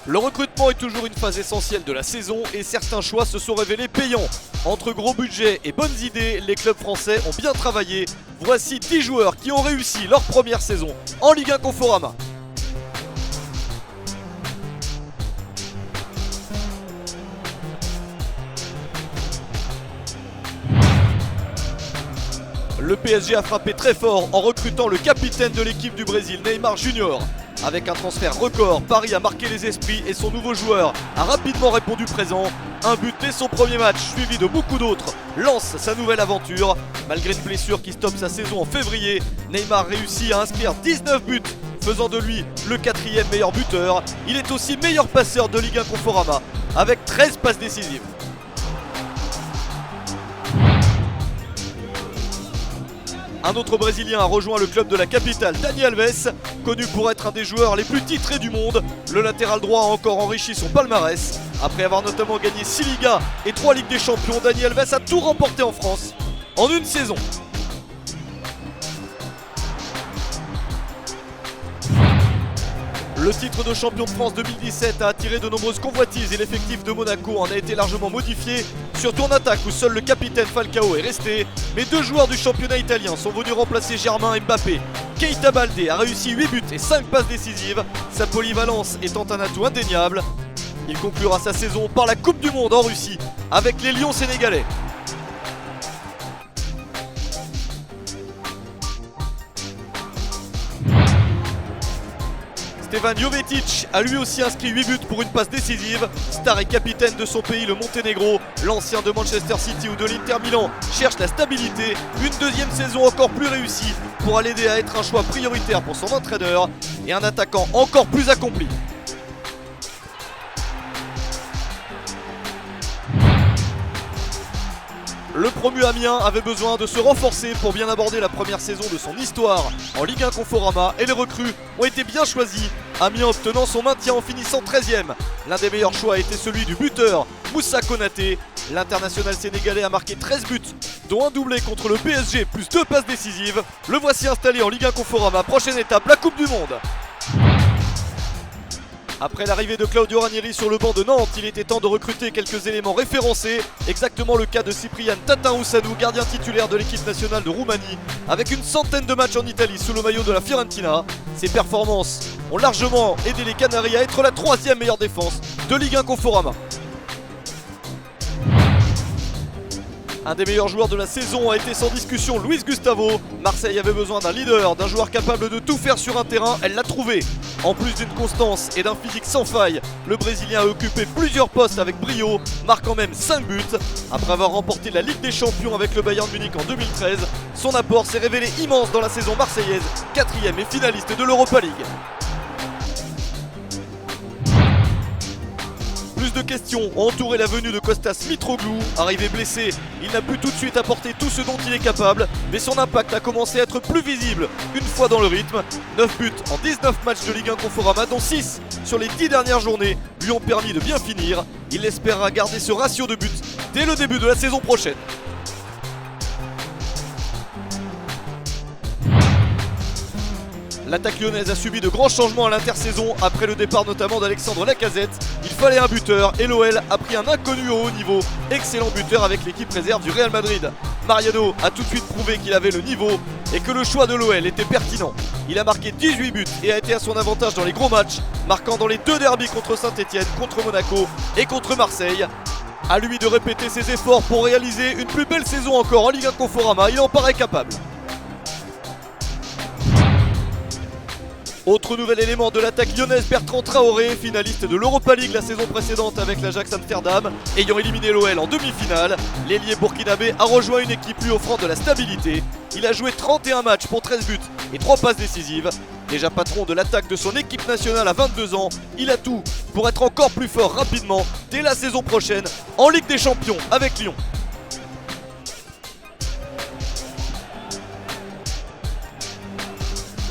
Le recrutement est toujours une phase essentielle de la saison et certains choix se sont révélés payants. Entre gros budget et bonnes idées, les clubs français ont bien travaillé. Voici 10 joueurs qui ont réussi leur première saison en Ligue 1 Conforama. Le PSG a frappé très fort en recrutant le capitaine de l'équipe du Brésil, Neymar Junior. Avec un transfert record, Paris a marqué les esprits et son nouveau joueur a rapidement répondu présent. Un but dès son premier match, suivi de beaucoup d'autres, lance sa nouvelle aventure. Malgré une blessure qui stoppe sa saison en février, Neymar réussit à inscrire 19 buts, faisant de lui le 4e meilleur buteur. Il est aussi meilleur passeur de Ligue 1 Conforama, avec 13 passes décisives. Un autre Brésilien a rejoint le club de la capitale, Dani Alves, connu pour être un des joueurs les plus titrés du monde. Le latéral droit a encore enrichi son palmarès. Après avoir notamment gagné 6 Ligas et 3 Ligues des Champions, Dani Alves a tout remporté en France en une saison. Le titre de champion de France 2017 a attiré de nombreuses convoitises et l'effectif de Monaco en a été largement modifié, surtout en attaque où seul le capitaine Falcao est resté. Mais 2 joueurs du championnat italien sont venus remplacer Germain Mbappé. Keita Baldé a réussi 8 buts et 5 passes décisives, sa polyvalence étant un atout indéniable. Il conclura sa saison par la Coupe du Monde en Russie avec les Lions sénégalais. Stefan Jovetic a lui aussi inscrit 8 buts pour une passe décisive. Star et capitaine de son pays, le Monténégro, l'ancien de Manchester City ou de l'Inter Milan, cherche la stabilité. Une deuxième saison encore plus réussie pour l'aider à être un choix prioritaire pour son entraîneur et un attaquant encore plus accompli. Le promu Amiens avait besoin de se renforcer pour bien aborder la première saison de son histoire en Ligue 1 Conforama et les recrues ont été bien choisis. Amiens obtenant son maintien en finissant 13e. L'un des meilleurs choix a été celui du buteur Moussa Konaté. L'international sénégalais a marqué 13 buts, dont un doublé contre le PSG plus 2 passes décisives. Le voici installé en Ligue 1 Conforama. Prochaine étape, la Coupe du Monde. Après l'arrivée de Claudio Ranieri sur le banc de Nantes, il était temps de recruter quelques éléments référencés. Exactement le cas de Cyprien Tatin-Oussanou, gardien titulaire de l'équipe nationale de Roumanie. Avec une centaine de matchs en Italie sous le maillot de la Fiorentina, ses performances ont largement aidé les Canaries à être la 3e meilleure défense de Ligue 1 Conforama. Un des meilleurs joueurs de la saison a été sans discussion Luis Gustavo. Marseille avait besoin d'un leader, d'un joueur capable de tout faire sur un terrain, elle l'a trouvé. En plus d'une constance et d'un physique sans faille, le Brésilien a occupé plusieurs postes avec brio, marquant même 5 buts. Après avoir remporté la Ligue des Champions avec le Bayern Munich en 2013, son apport s'est révélé immense dans la saison marseillaise, 4e et finaliste de l'Europa League. Plus de questions ont entouré la venue de Kostas Mitroglou. Arrivé blessé, il n'a pu tout de suite apporter tout ce dont il est capable, mais son impact a commencé à être plus visible une fois dans le rythme. 9 buts en 19 matchs de Ligue 1 Conforama, dont 6 sur les 10 dernières journées, lui ont permis de bien finir. Il espérera garder ce ratio de buts dès le début de la saison prochaine. L'attaque lyonnaise a subi de grands changements à l'intersaison après le départ notamment d'Alexandre Lacazette. Il fallait un buteur et l'OL a pris un inconnu au haut niveau. Excellent buteur avec l'équipe réserve du Real Madrid. Mariano a tout de suite prouvé qu'il avait le niveau et que le choix de l'OL était pertinent. Il a marqué 18 buts et a été à son avantage dans les gros matchs, marquant dans les 2 derbys contre Saint-Etienne, contre Monaco et contre Marseille. À lui de répéter ses efforts pour réaliser une plus belle saison encore en Ligue 1 Conforama, il en paraît capable. Autre nouvel élément de l'attaque lyonnaise, Bertrand Traoré, finaliste de l'Europa League la saison précédente avec l'Ajax Amsterdam, ayant éliminé l'OL en demi-finale. L'ailier burkinabé a rejoint une équipe lui offrant de la stabilité. Il a joué 31 matchs pour 13 buts et 3 passes décisives. Déjà patron de l'attaque de son équipe nationale à 22 ans, il a tout pour être encore plus fort rapidement dès la saison prochaine en Ligue des Champions avec Lyon.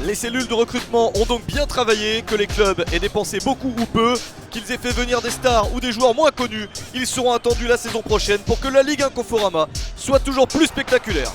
Les cellules de recrutement ont donc bien travaillé, que les clubs aient dépensé beaucoup ou peu, qu'ils aient fait venir des stars ou des joueurs moins connus, ils seront attendus la saison prochaine pour que la Ligue 1 Conforama soit toujours plus spectaculaire.